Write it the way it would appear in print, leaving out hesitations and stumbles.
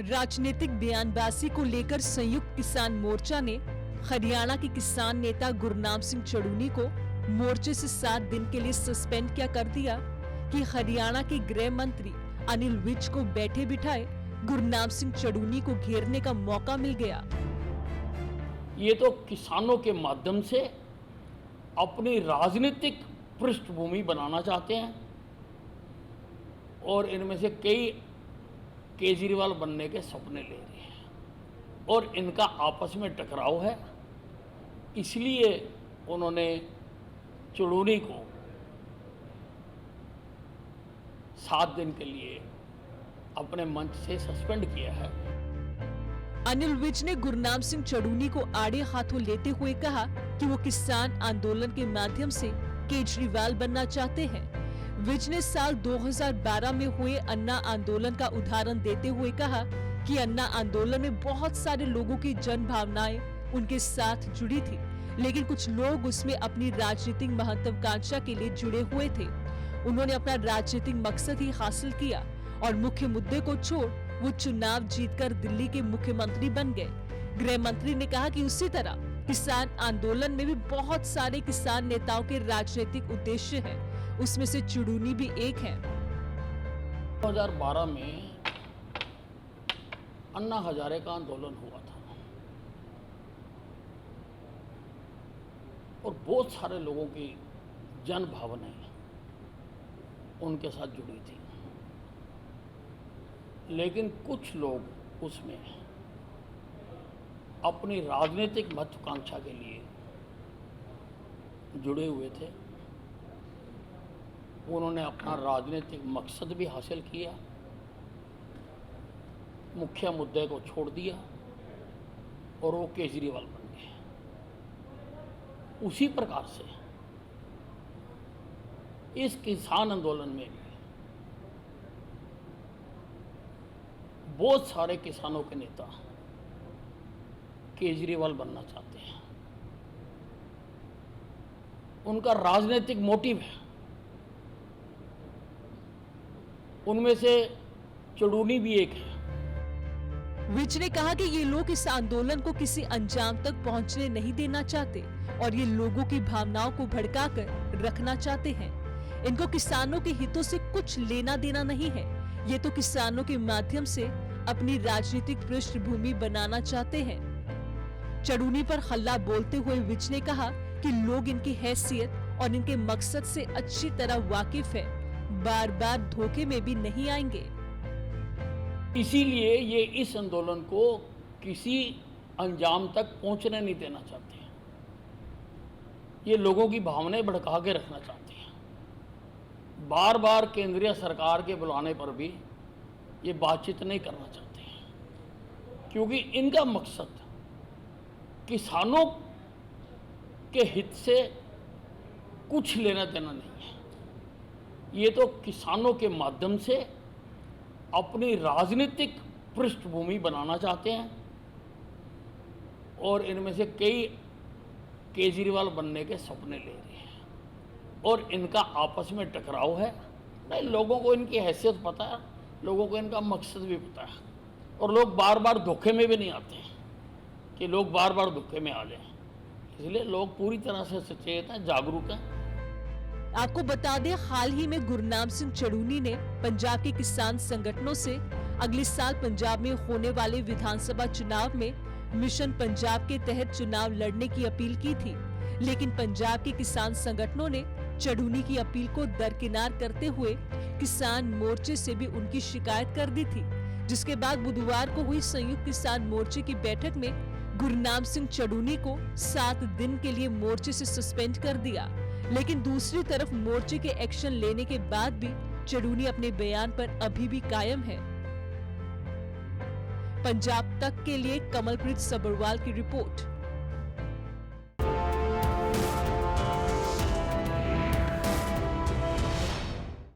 राजनीतिक बयानबाजी को लेकर संयुक्त किसान मोर्चा ने हरियाणा के किसान नेता गुरनाम सिंह चड़ूनी को मोर्चे से 7 दिन के लिए सस्पेंड क्या कर दिया कि हरियाणा के गृह मंत्री अनिल विज को बैठे बिठाए गुरनाम सिंह चड़ूनी को घेरने का मौका मिल गया। ये तो किसानों के माध्यम से अपनी राजनीतिक पृष्ठभूमि बनाना चाहते हैं और इनमें से कई केजरीवाल बनने के सपने ले रहे हैं और इनका आपस में टकराव है। इसलिए उन्होंने चड़ूनी को 7 दिन के लिए अपने मंच से सस्पेंड किया है। अनिल विज ने गुरनाम सिंह चड़ूनी को आड़े हाथों लेते हुए कहा कि वो किसान आंदोलन के माध्यम से केजरीवाल बनना चाहते हैं। विज ने साल 2012 में हुए अन्ना आंदोलन का उदाहरण देते हुए कहा कि अन्ना आंदोलन में बहुत सारे लोगों की जन भावनाएं उनके साथ जुड़ी थी, लेकिन कुछ लोग उसमें अपनी राजनीतिक महत्वाकांक्षा के लिए जुड़े हुए थे। उन्होंने अपना राजनीतिक मकसद ही हासिल किया और मुख्य मुद्दे को छोड़ वो चुनाव जीतकर दिल्ली के मुख्यमंत्री बन गए। गृह मंत्री ने कहा कि उसी तरह किसान आंदोलन में भी बहुत सारे किसान नेताओं के राजनीतिक उद्देश्य हैं, उसमें से चड़ूनी भी एक है। 2012 में अन्ना हजारे का आंदोलन हुआ था और बहुत सारे लोगों की जन भावनाएं उनके साथ जुड़ी थी, लेकिन कुछ लोग उसमें अपनी राजनीतिक महत्वाकांक्षा के लिए जुड़े हुए थे। उन्होंने अपना राजनीतिक मकसद भी हासिल किया, मुख्य मुद्दे को छोड़ दिया और वो केजरीवाल बन गए। उसी प्रकार से इस किसान आंदोलन में भी बहुत सारे किसानों के नेता केजरीवाल बनना चाहते हैं। उनका राजनीतिक मोटिव है। उनमें से चड़ूनी भी एक है। विज ने कहा कि ये लोग इस आंदोलन को किसी अंजाम तक पहुंचने नहीं देना चाहते और ये लोगों की भावनाओं को भड़काकर रखना चाहते हैं। इनको किसानों के हितों से कुछ लेना देना नहीं है। ये तो किसानों के माध्यम से अपनी राजनीतिक पृष्ठभूमि बनाना चाहते हैं। चड़ूनी पर हल्ला बोलते हुए विज ने कहा कि लोग इनकी हैसियत और इनके मकसद से अच्छी तरह वाकिफ है, बार बार धोखे में भी नहीं आएंगे। इसीलिए ये इस आंदोलन को किसी अंजाम तक पहुंचने नहीं देना चाहते हैं। ये लोगों की भावनाएं भड़का के रखना चाहते हैं। बार बार केंद्रीय सरकार के बुलाने पर भी ये बातचीत नहीं करना चाहते हैं, क्योंकि इनका मकसद किसानों के हित से कुछ लेना देना नहीं है। ये तो किसानों के माध्यम से अपनी राजनीतिक पृष्ठभूमि बनाना चाहते हैं और इनमें से कई केजरीवाल बनने के सपने ले रहे हैं और इनका आपस में टकराव है। नहीं, लोगों को इनकी हैसियत पता है, लोगों को इनका मकसद भी पता है और लोग बार बार धोखे में भी नहीं आते हैं कि लोग बार बार धोखे में आ जाएं। इसलिए लोग पूरी तरह से सचेत हैं, जागरूक हैं। आपको बता दें, हाल ही में गुरनाम सिंह चड़ूनी ने पंजाब के किसान संगठनों से अगले साल पंजाब में होने वाले विधानसभा चुनाव में मिशन पंजाब के तहत चुनाव लड़ने की अपील की थी, लेकिन पंजाब के किसान संगठनों ने चड़ूनी की अपील को दरकिनार करते हुए किसान मोर्चे से भी उनकी शिकायत कर दी थी, जिसके बाद बुधवार को हुई संयुक्त किसान मोर्चे की बैठक में गुरनाम सिंह चड़ूनी को 7 दिन के लिए मोर्चे से सस्पेंड कर दिया। लेकिन दूसरी तरफ मोर्चे के एक्शन लेने के बाद भी चड़ूनी अपने बयान पर अभी भी कायम है। पंजाब तक के लिए कमलप्रीत सब्बरवाल की रिपोर्ट।